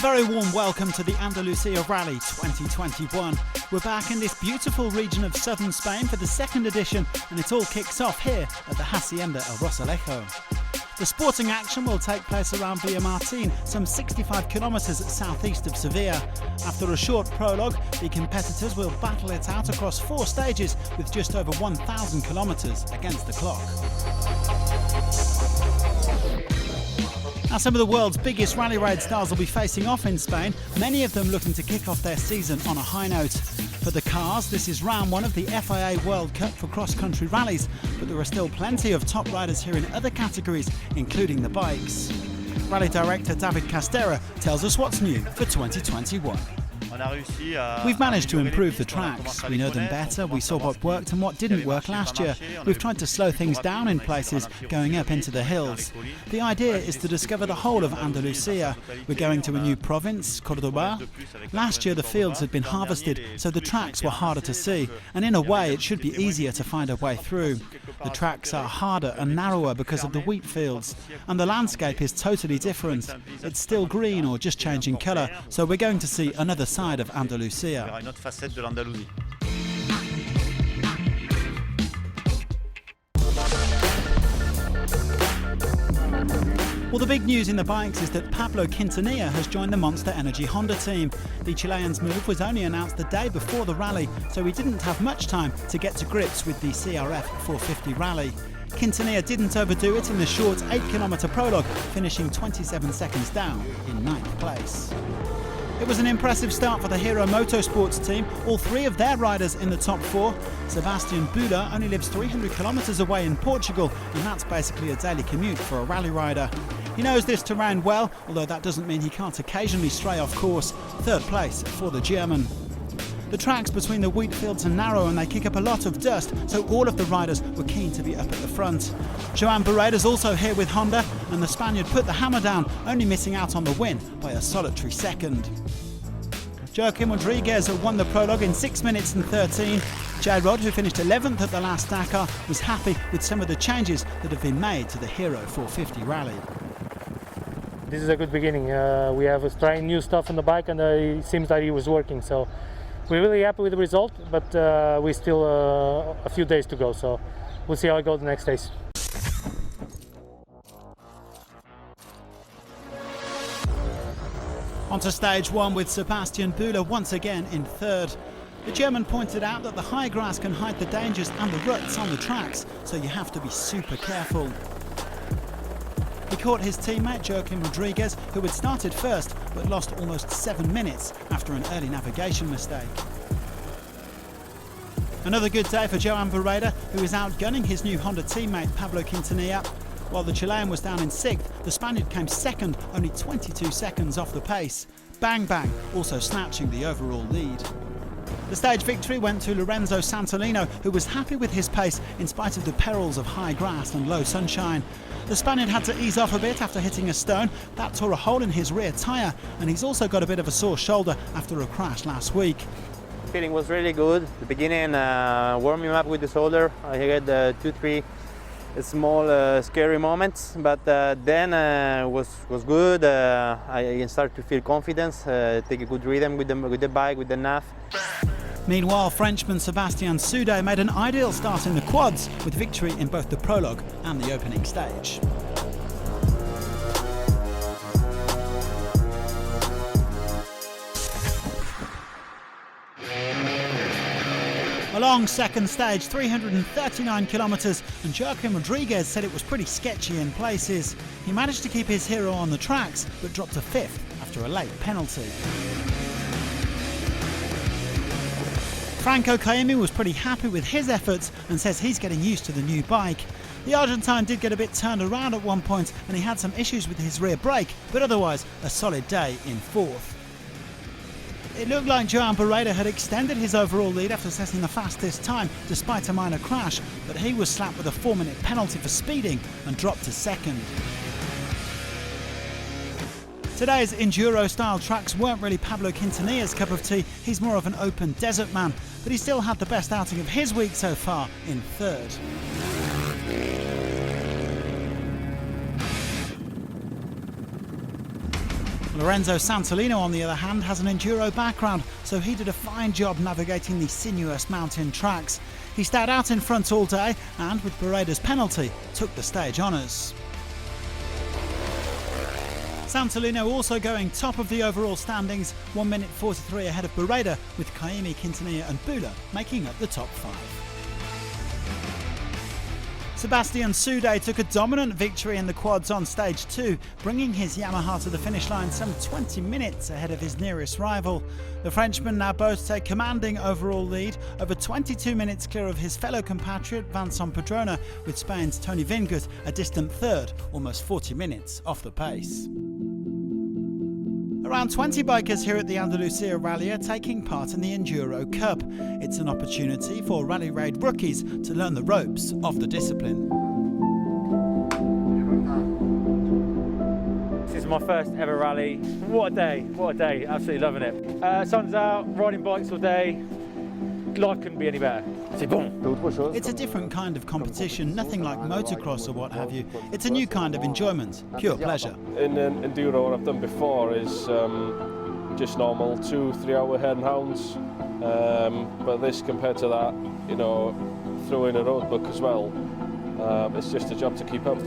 very warm welcome to the Andalucía Rally 2021. We're back in this beautiful region of southern Spain for the second edition, and it all kicks off here at the Hacienda El Rosalejo. The sporting action will take place around Villamartín, some 65 kilometres southeast of Sevilla. After a short prologue, the competitors will battle it out across 4 stages with just over 1,000 kilometres against the clock. Now, some of the world's biggest rally raid stars will be facing off in Spain, many of them looking to kick off their season on a high note. For the cars, this is round 1 of the FIA World Cup for cross-country rallies, but there are still plenty of top riders here in other categories, including the bikes. Rally director David Castera tells us what's new for 2021. We've managed to improve the tracks. We know them better, we saw what worked and what didn't work last year. We've tried to slow things down in places, going up into the hills. The idea is to discover the whole of Andalucía. We're going to a new province, Córdoba. Last year the fields had been harvested, so the tracks were harder to see, and in a way it should be easier to find a way through. The tracks are harder and narrower because of the wheat fields, and the landscape is totally different. It's still green or just changing colour, so we're going to see another side of Andalucía. Well, the big news in the bikes is that Pablo Quintanilla has joined the Monster Energy Honda team. The Chilean's move was only announced the day before the rally, so he didn't have much time to get to grips with the CRF 450 rally. Quintanilla didn't overdo it in the short 8-kilometre prologue, finishing 27 seconds down in 9th place. It was an impressive start for the Hero Motorsports team, all 3 of their riders in the top 4. Sebastian Buller only lives 300 kilometres away in Portugal, and that's basically a daily commute for a rally rider. He knows this terrain well, although that doesn't mean he can't occasionally stray off course. 3rd place for the German. The tracks between the wheat fields are narrow and they kick up a lot of dust, so all of the riders were keen to be up at the front. Joan Barreda's also here with Honda, and the Spaniard put the hammer down, only missing out on the win by a solitary second. Joaquim Rodriguez won the prologue in 6 minutes and 13. J-Rod, who finished 11th at the last Dakar, was happy with some of the changes that have been made to the Hero 450 rally. This is a good beginning. We have trying new stuff on the bike, and it seems that it was working. So we're really happy with the result, but we still a few days to go. So we'll see how it goes the next days. On to stage 1 with Sebastian Buller once again in 3rd. The German pointed out that the high grass can hide the dangers and the ruts on the tracks, so you have to be super careful. He caught his teammate Joaquim Rodriguez, who had started first but lost almost 7 minutes after an early navigation mistake. Another good day for Joan Barreda, who is outgunning his new Honda teammate Pablo Quintanilla. While the Chilean was down in 6th, the Spaniard came 2nd, only 22 seconds off the pace. Bang Bang also snatching the overall lead. The stage victory went to Lorenzo Santolino, who was happy with his pace in spite of the perils of high grass and low sunshine. The Spaniard had to ease off a bit after hitting a stone. That tore a hole in his rear tyre, and he's also got a bit of a sore shoulder after a crash last week. Feeling was really good. The beginning, warming up with the shoulder. I had 2-3 small scary moments, but then was good. I started to feel confidence, take a good rhythm with the bike, with the nav. Meanwhile, Frenchman Sébastien Soudé made an ideal start in the quads, with victory in both the prologue and the opening stage. A long second stage, 339 kilometres, and Joaquim Rodriguez said it was pretty sketchy in places. He managed to keep his hero on the tracks, but dropped to 5th after a late penalty. Franco Caimi was pretty happy with his efforts and says he's getting used to the new bike. The Argentine did get a bit turned around at one point and he had some issues with his rear brake, but otherwise a solid day in 4th. It looked like Joan Barreda had extended his overall lead after setting the fastest time despite a minor crash, but he was slapped with a 4-minute penalty for speeding and dropped to 2nd. Today's enduro-style tracks weren't really Pablo Quintanilla's cup of tea. He's more of an open desert man, but he still had the best outing of his week so far in 3rd. Lorenzo Santolino, on the other hand, has an enduro background, so he did a fine job navigating the sinuous mountain tracks. He stayed out in front all day and, with Bareda's penalty, took the stage honours. Santolino also going top of the overall standings, 1 minute 43 ahead of Bareda, with Kaimi, Quintanilla and Bula making up the top 5. Sebastian Soudet took a dominant victory in the quads on stage 2, bringing his Yamaha to the finish line some 20 minutes ahead of his nearest rival. The Frenchman now boasts a commanding overall lead, over 22 minutes clear of his fellow compatriot Vincent Pedrona, with Spain's Tony Vingut a distant third, almost 40 minutes off the pace. Around 20 bikers here at the Andalucía Rally are taking part in the Enduro Cup. It's an opportunity for Rally Raid rookies to learn the ropes of the discipline. This is my first ever rally. What a day, absolutely loving it. Sun's out, riding bikes all day. Life couldn't be any better. See, boom. It's a different kind of competition, nothing like motocross or what have you. It's a new kind of enjoyment, pure pleasure. In enduro, what I've done before is just normal 2-3 hour head and hounds. But this, compared to that, you know, throw in a road book as well. It's just a job to keep up.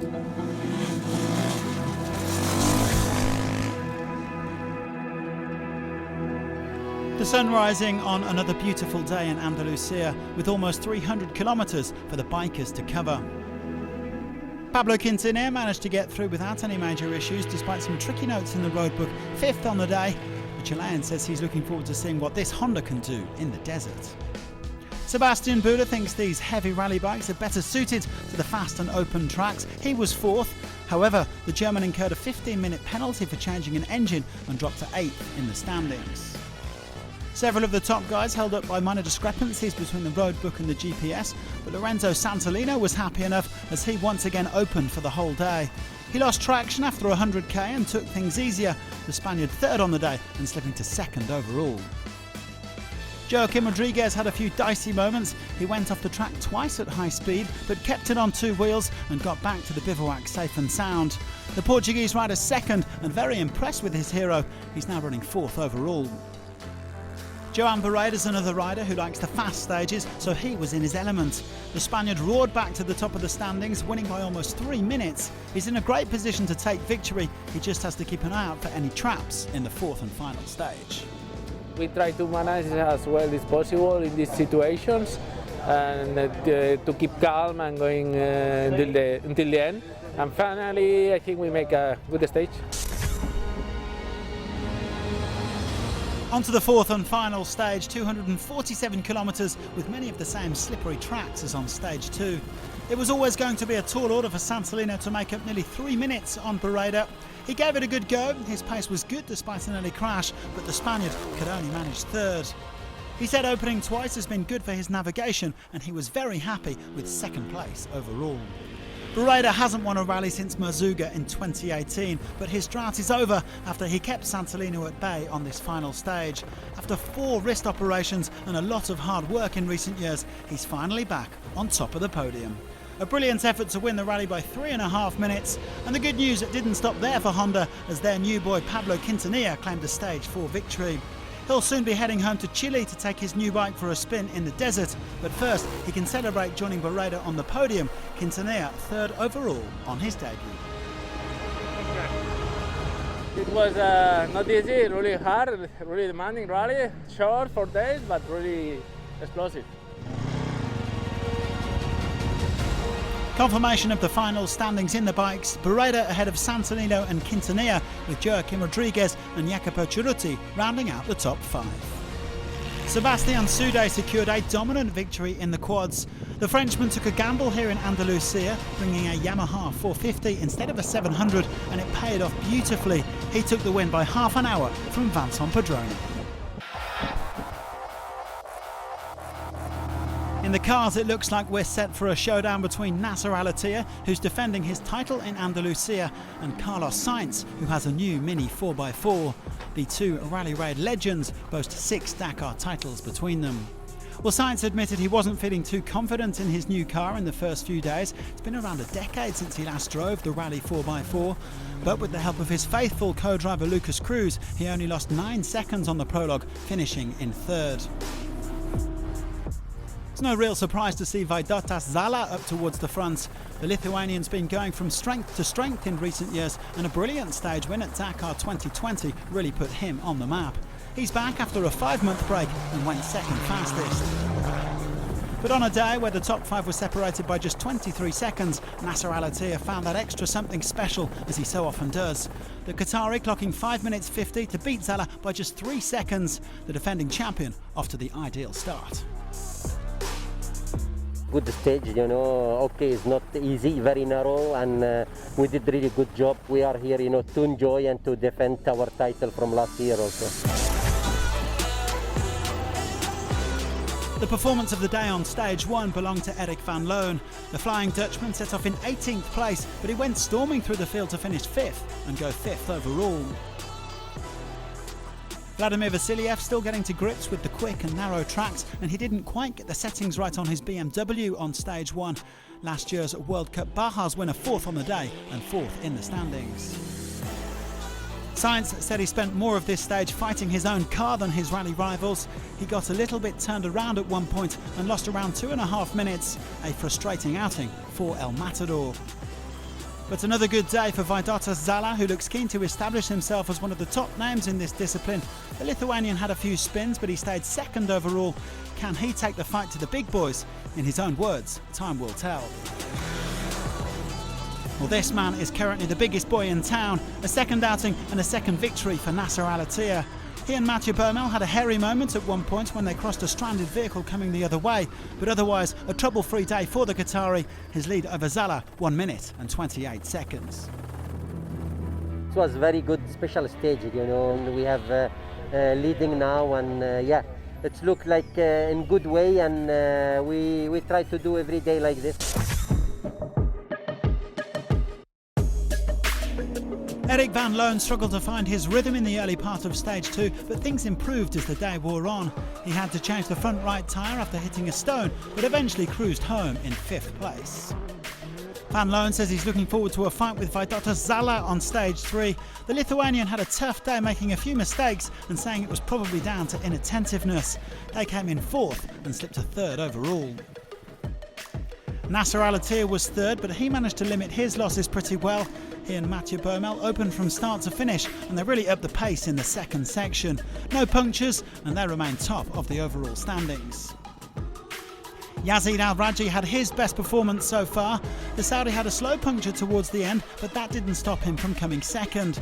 The sun rising on another beautiful day in Andalucía, with almost 300 kilometres for the bikers to cover. Pablo Quintanilla managed to get through without any major issues, despite some tricky notes in the roadbook, 5th on the day. The Chilean says he's looking forward to seeing what this Honda can do in the desert. Sebastian Bula thinks these heavy rally bikes are better suited to the fast and open tracks. He was 4th. However, the German incurred a 15-minute penalty for changing an engine and dropped to 8th in the standings. Several of the top guys held up by minor discrepancies between the roadbook and the GPS, but Lorenzo Santolino was happy enough as he once again opened for the whole day. He lost traction after 100k and took things easier, the Spaniard 3rd on the day and slipping to 2nd overall. Joaquim Rodriguez had a few dicey moments. He went off the track twice at high speed, but kept it on 2 wheels and got back to the bivouac safe and sound. The Portuguese rider 2nd and very impressed with his hero. He's now running 4th overall. Joan Bareda's another rider who likes the fast stages, so he was in his element. The Spaniard roared back to the top of the standings, winning by almost 3 minutes. He's in a great position to take victory. He just has to keep an eye out for any traps in the 4th and final stage. We try to manage as well as possible in these situations and to keep calm and going until the end. And finally, I think we make a good stage. On to the 4th and final stage, 247 kilometres with many of the same slippery tracks as on stage 2. It was always going to be a tall order for Santolino to make up nearly 3 minutes on Bareda. He gave it a good go, his pace was good despite an early crash, but the Spaniard could only manage 3rd. He said opening twice has been good for his navigation and he was very happy with 2nd place overall. Bareda hasn't won a rally since Mazuga in 2018, but his drought is over after he kept Santolino at bay on this final stage. After 4 wrist operations and a lot of hard work in recent years, he's finally back on top of the podium. A brilliant effort to win the rally by 3.5 minutes, and the good news it didn't stop there for Honda as their new boy Pablo Quintanilla claimed a stage 4 victory. He'll soon be heading home to Chile to take his new bike for a spin in the desert, but first he can celebrate joining Bareda on the podium. Quintanilla 3rd overall on his debut. It was not easy, really hard, really demanding rally, short 4 days, but really explosive. Confirmation of the final standings in the bikes, Bareda ahead of Santolino and Quintanilla, with Joaquim Rodriguez and Jacopo Cerruti rounding out the top 5. Sebastian Soudet secured a dominant victory in the quads. The Frenchman took a gamble here in Andalucía, bringing a Yamaha 450 instead of a 700, and it paid off beautifully. He took the win by half an hour from Vincent Pedrona. In the cars, it looks like we're set for a showdown between Nasser Al-Attiyah, who's defending his title in Andalucía, and Carlos Sainz, who has a new Mini 4x4. The 2 Rally Raid legends boast 6 Dakar titles between them. Well, Sainz admitted he wasn't feeling too confident in his new car in the first few days. It's been around a decade since he last drove the Rally 4x4. But with the help of his faithful co-driver Lucas Cruz, he only lost 9 seconds on the prologue, finishing in third. It's no real surprise to see Vaidotas Zala up towards the front. The Lithuanian's been going from strength to strength in recent years, and a brilliant stage win at Dakar 2020 really put him on the map. He's back after a 5-month break and went second fastest. But on a day where the top 5 were separated by just 23 seconds, Nasser Al-Attiyah found that extra something special, as he so often does. The Qatari clocking 5 minutes 50 to beat Zala by just 3 seconds, the defending champion off to the ideal start. Good stage, you know. Okay, it's not easy, very narrow, and we did really good job. We are here, you know, to enjoy and to defend our title from last year also. The performance of the day on stage 1 belonged to Erik van Loon. The Flying Dutchman set off in 18th place, but he went storming through the field to finish 5th and go 5th overall. Vladimir Vasiliev still getting to grips with the quick and narrow tracks, and he didn't quite get the settings right on his BMW on stage 1. Last year's World Cup Bajas winner 4th on the day and 4th in the standings. Sainz said he spent more of this stage fighting his own car than his rally rivals. He got a little bit turned around at one point and lost around 2.5 minutes, a frustrating outing for El Matador. But another good day for Vaidotas Zala, who looks keen to establish himself as one of the top names in this discipline. The Lithuanian had a few spins, but he stayed second overall. Can he take the fight to the big boys? In his own words, time will tell. Well, this man is currently the biggest boy in town. A second outing and a second victory for Nasser Al-Attiyah. He and Mathieu Baumel had a hairy moment at one point when they crossed a stranded vehicle coming the other way, but otherwise a trouble-free day for the Qatari. His lead over Zala, 1 minute and 28 seconds. It was very good special stage, you know, and we have leading now, and yeah, it's look like in good way, and we try to do every day like this. Erik van Loon struggled to find his rhythm in the early part of stage 2, but things improved as the day wore on. He had to change the front right tyre after hitting a stone, but eventually cruised home in 5th place. Van Loon says he's looking forward to a fight with Vaidotas Zala on stage 3. The Lithuanian had a tough day, making a few mistakes and saying it was probably down to inattentiveness. They came in 4th and slipped to 3rd overall. Nasser Al-Attiyah was 3rd, but he managed to limit his losses pretty well. He and Mathieu Baumel opened from start to finish, and they really upped the pace in the second section. No punctures, and they remain top of the overall standings. Yazid Al-Raji had his best performance so far. The Saudi had a slow puncture towards the end, but that didn't stop him from coming second.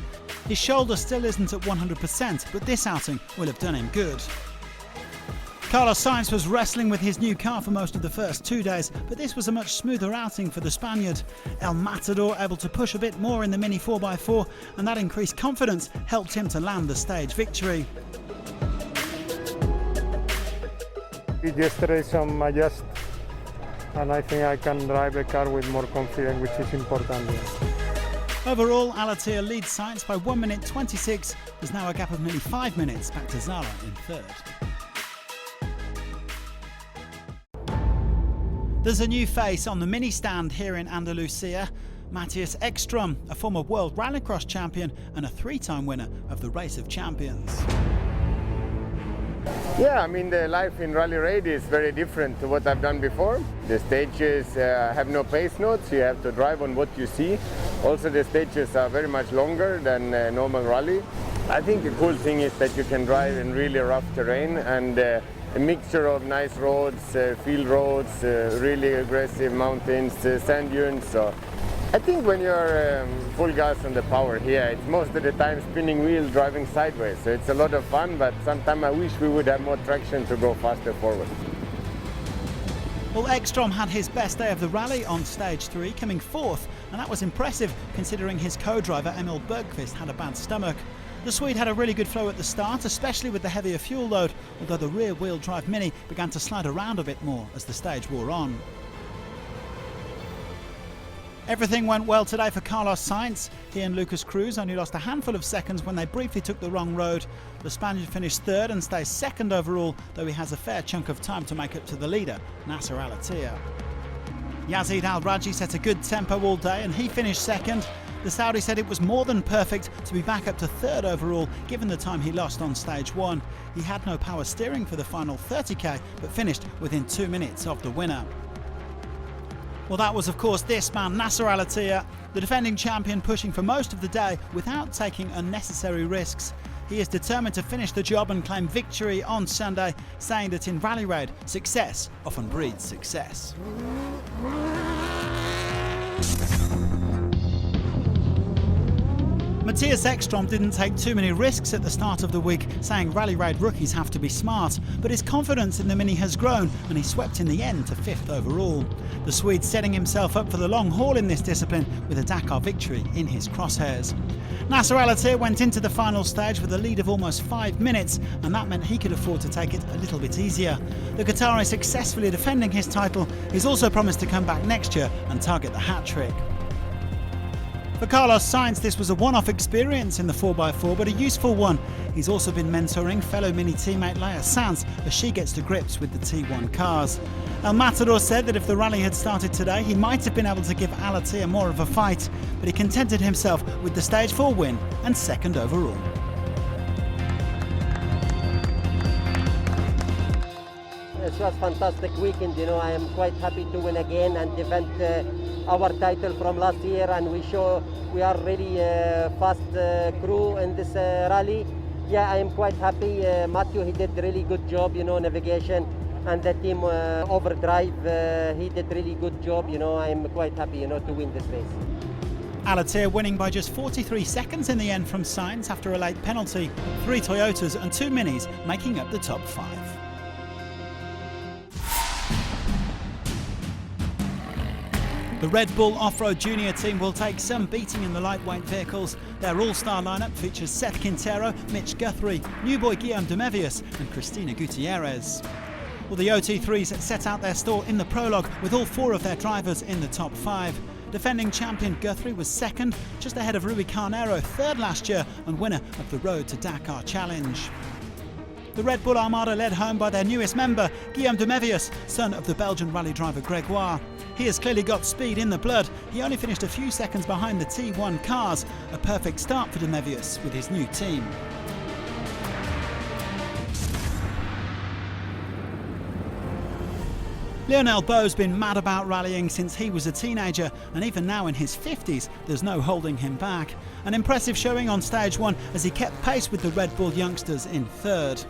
His shoulder still isn't at 100%, but this outing will have done him good. Carlos Sainz was wrestling with his new car for most of the first 2 days, but this was a much smoother outing for the Spaniard. El Matador able to push a bit more in the Mini 4x4, and that increased confidence helped him to land the stage victory. Did yesterday some adjust, and I think I can drive the car with more confidence, which is important. Overall, Al-Attiyah leads Sainz by 1 minute 26. There's now a gap of nearly 5 minutes back to Zala in 3rd. There's a new face on the mini stand here in Andalucía. Matthias Ekstrom, a former World Rallycross champion and a 3-time winner of the Race of Champions. Yeah, I mean, the life in rally raid is very different to what I've done before. The stages have no pace notes, you have to drive on what you see. Also, the stages are very much longer than normal rally. I think the cool thing is that you can drive in really rough terrain, and a mixture of nice roads, field roads, really aggressive mountains, sand dunes. So I think when you're full gas on the power here, it's most of the time spinning wheel driving sideways. So it's a lot of fun, but sometimes I wish we would have more traction to go faster forward. Well, Ekstrom had his best day of the rally on stage 3, coming 4th, and that was impressive considering his co-driver Emil Bergqvist had a bad stomach. The Swede had a really good flow at the start, especially with the heavier fuel load, although the rear-wheel drive Mini began to slide around a bit more as the stage wore on. Everything went well today for Carlos Sainz. He and Lucas Cruz only lost a handful of seconds when they briefly took the wrong road. The Spaniard finished third and stays second overall, though he has a fair chunk of time to make up to the leader, Nasser Al-Attiyah. Yazid Al-Rajhi set a good tempo all day and he finished second. The Saudi said it was more than perfect to be back up to third overall, given the time he lost on stage 1. He had no power steering for the final 30k, but finished within 2 minutes of the winner. Well, that was of course this man, Nasser Al-Attiyah, the defending champion, pushing for most of the day without taking unnecessary risks. He is determined to finish the job and claim victory on Sunday, saying that in Rally Raid, success often breeds success. Matthias Ekstrom didn't take too many risks at the start of the week, saying Rally Raid rookies have to be smart, but his confidence in the Mini has grown and he swept in the end to 5th overall. The Swede setting himself up for the long haul in this discipline with a Dakar victory in his crosshairs. Nasser Al-Attiyah went into the final stage with a lead of almost 5 minutes, and that meant he could afford to take it a little bit easier. The Qatari successfully defending his title. He's also promised to come back next year and target the hat-trick. For Carlos Sainz, this was a one-off experience in the 4x4, but a useful one. He's also been mentoring fellow Mini teammate Leia Sanz as she gets to grips with the T1 cars. El Matador said that if the rally had started today, he might have been able to give Al-Attiyah more of a fight, but he contented himself with the stage 4 win and second overall. It was a fantastic weekend, I am quite happy to win again and defend our title from last year, and we are really fast crew in this rally. Yeah, I am quite happy. Matthew, he did really good job, navigation, and the team overdrive, he did really good job, I am quite happy, to win this race. Al-Attiyah winning by just 43 seconds in the end from Sainz after a late penalty, 3 Toyotas and 2 Minis making up the top 5. The Red Bull Off-Road Junior team will take some beating in the lightweight vehicles. Their all-star lineup features Seth Quintero, Mitch Guthrie, new boy Guillaume Demevius and Cristina Gutierrez. Well, the OT3s set out their stall in the prologue with all 4 of their drivers in the top 5. Defending champion Guthrie was second, just ahead of Rui Carneiro, third last year and winner of the Road to Dakar Challenge. The Red Bull Armada led home by their newest member, Guillaume Demevius, son of the Belgian rally driver Gregoire. He has clearly got speed in the blood. He only finished a few seconds behind the T1 cars, a perfect start for Demevius with his new team. Lionel Beau's been mad about rallying since he was a teenager, and even now in his 50s, there's no holding him back. An impressive showing on stage 1 as he kept pace with the Red Bull youngsters in third.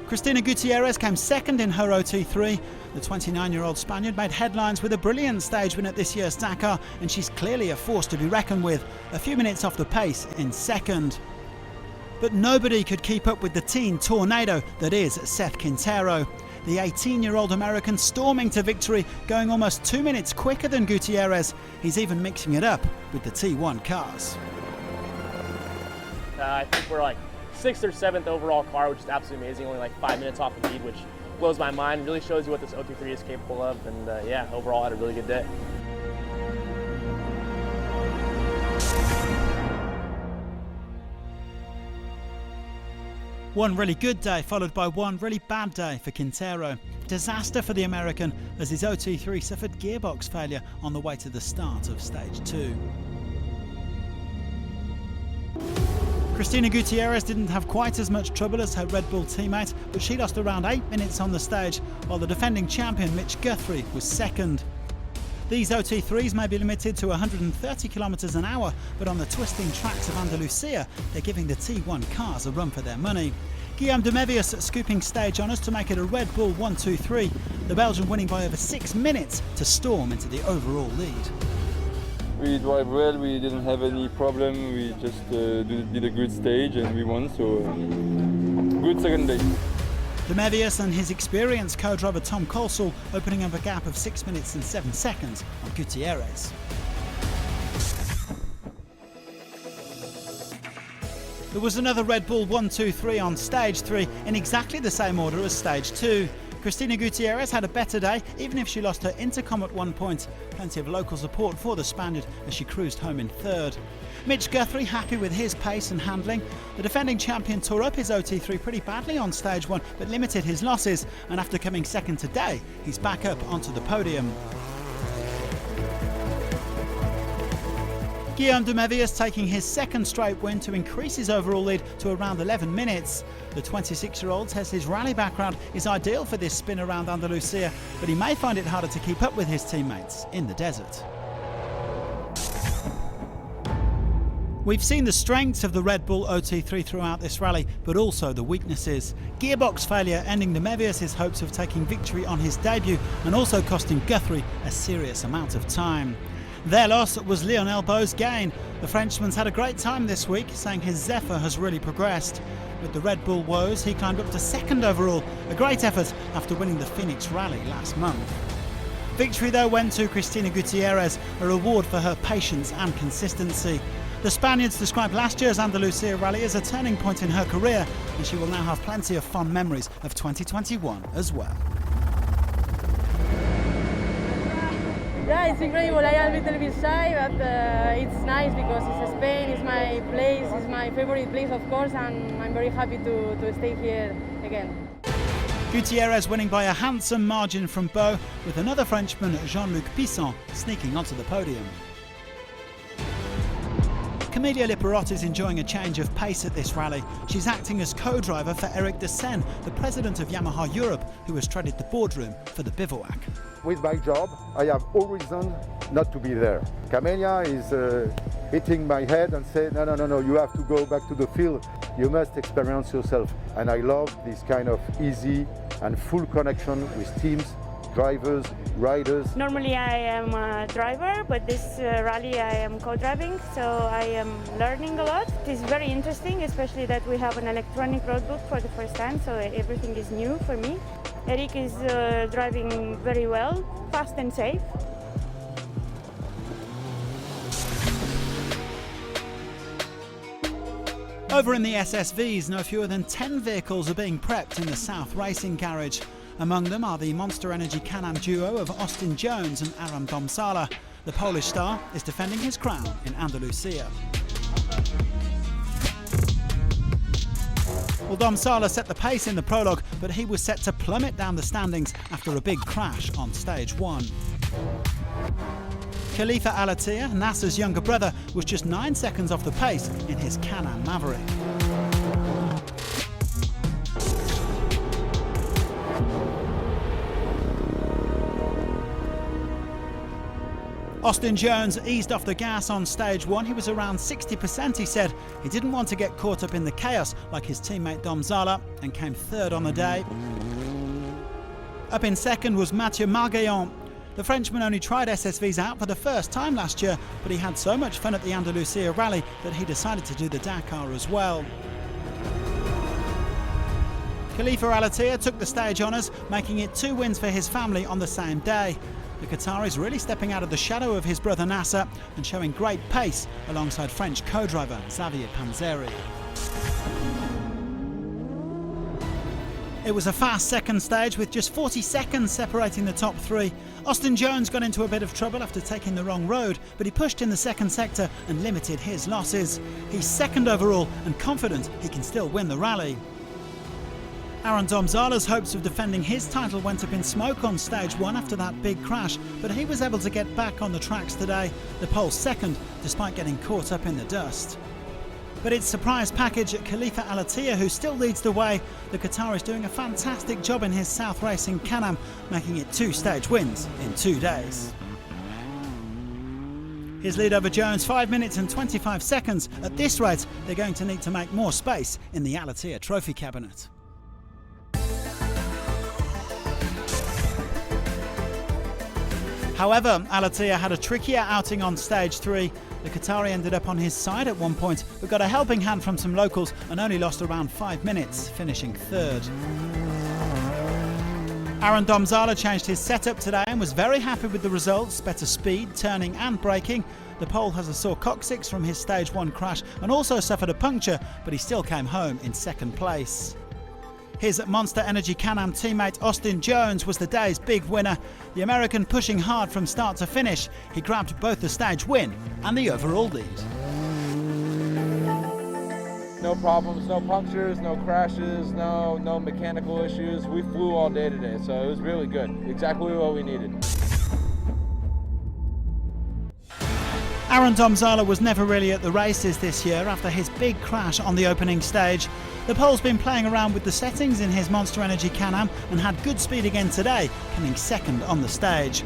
Cristina Gutierrez came second in her OT3. The 29-year-old Spaniard made headlines with a brilliant stage win at this year's Dakar, and she's clearly a force to be reckoned with, a few minutes off the pace in second. But nobody could keep up with the teen tornado that is Seth Quintero. The 18-year-old American storming to victory, going almost 2 minutes quicker than Gutierrez. He's even mixing it up with the T1 cars. I think we're like 6th or 7th overall car, which is absolutely amazing. Only like 5 minutes off the lead, which blows my mind. Really shows you what this OT3 is capable of. And yeah, overall had a really good day. One really good day followed by one really bad day for Quintero. Disaster for the American as his OT3 suffered gearbox failure on the way to the start of stage 2. Cristina Gutierrez didn't have quite as much trouble as her Red Bull teammate, but she lost around 8 minutes on the stage, while the defending champion Mitch Guthrie was second. These OT3s may be limited to 130 kilometres an hour, but on the twisting tracks of Andalucía, they're giving the T1 cars a run for their money. Guillaume Demevius scooping stage honours to make it a Red Bull 1-2-3, the Belgian winning by over 6 minutes to storm into the overall lead. We drive well, we didn't have any problem, we just did a good stage and we won, so good second day. Demevius and his experienced co-driver Tom Colsall opening up a gap of 6 minutes and 7 seconds on Gutierrez. There was another Red Bull 1-2-3 on stage 3 in exactly the same order as stage 2. Cristina Gutierrez had a better day, even if she lost her intercom at one point. Plenty of local support for the Spaniard as she cruised home in third. Mitch Guthrie happy with his pace and handling. The defending champion tore up his OT3 pretty badly on stage 1 but limited his losses, and after coming second today, he's back up onto the podium. Guillaume de Mévius taking his second straight win to increase his overall lead to around 11 minutes. The 26-year-old says his rally background is ideal for this spin around Andalucía, but he may find it harder to keep up with his teammates in the desert. We've seen the strengths of the Red Bull OT3 throughout this rally, but also the weaknesses. Gearbox failure ending de Mévius' hopes of taking victory on his debut and also costing Guthrie a serious amount of time. Their loss was Lionel Beau's gain. The Frenchman's had a great time this week, saying his Zephyr has really progressed. With the Red Bull woes, he climbed up to second overall, a great effort after winning the Phoenix Rally last month. Victory though went to Cristina Gutierrez, a reward for her patience and consistency. The Spaniards described last year's Andalucía Rally as a turning point in her career, and she will now have plenty of fond memories of 2021 as well. Yeah, it's incredible. I am a little bit shy, but it's nice because it's Spain, it's my place, it's my favorite place, of course, and I'm very happy to stay here again. Gutierrez winning by a handsome margin from Beau, with another Frenchman, Jean-Luc Pisson, sneaking onto the podium. Camelia Liparot is enjoying a change of pace at this rally. She's acting as co-driver for Eric de Sen, the president of Yamaha Europe, who has treaded the boardroom for the bivouac. With my job, I have all reason not to be there. Camelia is hitting my head and saying, no, you have to go back to the field. You must experience yourself. And I love this kind of easy and full connection with teams, drivers, riders. Normally I am a driver, but this rally I am co-driving, so I am learning a lot. It is very interesting, especially that we have an electronic roadbook for the first time, so everything is new for me. Eric is driving very well, fast and safe. Over in the SSVs, no fewer than 10 vehicles are being prepped in the South Racing Garage. Among them are the Monster Energy Can-Am duo of Austin Jones and Aram Domsala. The Polish star is defending his crown in Andalucía. Well, Domsala set the pace in the prologue, but he was set to plummet down the standings after a big crash on stage 1. Khalifa Alatia, Nasser's younger brother, was just 9 seconds off the pace in his Can-Am Maverick. Austin Jones eased off the gas on stage 1. He was around 60%, he said. He didn't want to get caught up in the chaos like his teammate Domsala and came third on the day. Up in second was Mathieu Margaillon. The Frenchman only tried SSVs out for the first time last year, but he had so much fun at the Andalucía Rally that he decided to do the Dakar as well. Khalifa Alatia took the stage honours, making it 2 wins for his family on the same day. The Qatari is really stepping out of the shadow of his brother Nasser and showing great pace alongside French co-driver Xavier Panzeri. It was a fast second stage with just 40 seconds separating the top 3. Austin Jones got into a bit of trouble after taking the wrong road, but he pushed in the second sector and limited his losses. He's second overall and confident he can still win the rally. Aram Domsala's hopes of defending his title went up in smoke on stage 1 after that big crash, but he was able to get back on the tracks today, the pole second, despite getting caught up in the dust. But it's surprise package at Khalifa Alatia who still leads the way. The Qatari is doing a fantastic job in his South Racing Can-Am, making it 2 stage wins in 2 days. His lead over Jones, 5 minutes and 25 seconds. At this rate, they're going to need to make more space in the Alatia trophy cabinet. However, Alatia had a trickier outing on stage 3. The Qatari ended up on his side at one point, but got a helping hand from some locals and only lost around 5 minutes, finishing third. Aram Domsala changed his setup today and was very happy with the results, better speed, turning and braking. The Pole has a sore coccyx from his stage 1 crash and also suffered a puncture, but he still came home in second place. His Monster Energy Can-Am teammate Austin Jones was the day's big winner. The American pushing hard from start to finish. He grabbed both the stage win and the overall lead. No problems, no punctures, no crashes, no mechanical issues. We flew all day today, so it was really good. Exactly what we needed. Aaron Domzala was never really at the races this year after his big crash on the opening stage. The Pole's been playing around with the settings in his Monster Energy Can-Am and had good speed again today, coming second on the stage.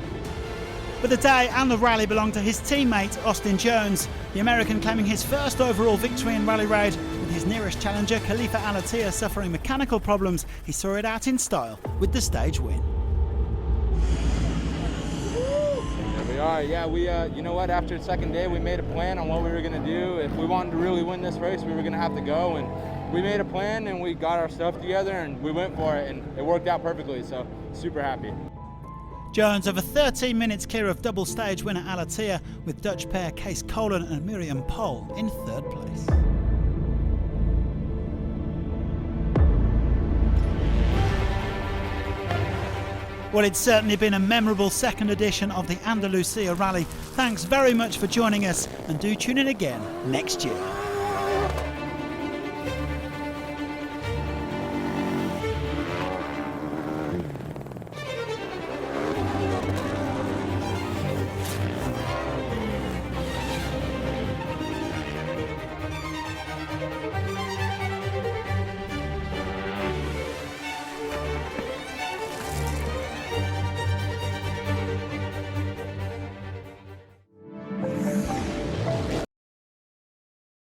But the day and the rally belonged to his teammate Austin Jones, the American claiming his first overall victory in Rally Raid. With his nearest challenger Khalifa Al-Attiyah suffering mechanical problems, he saw it out in style with the stage win. We are, yeah. You know what? After the second day, we made a plan on what we were going to do. If we wanted to really win this race, we were going to have to go, and we made a plan, and we got our stuff together, and we went for it, and it worked out perfectly. So super happy. Jones over 13 minutes clear of double stage winner Al-Attiyah, with Dutch pair Case Colan and Miriam Pohl in third place. Well, it's certainly been a memorable second edition of the Andalucía Rally. Thanks very much for joining us, and do tune in again next year.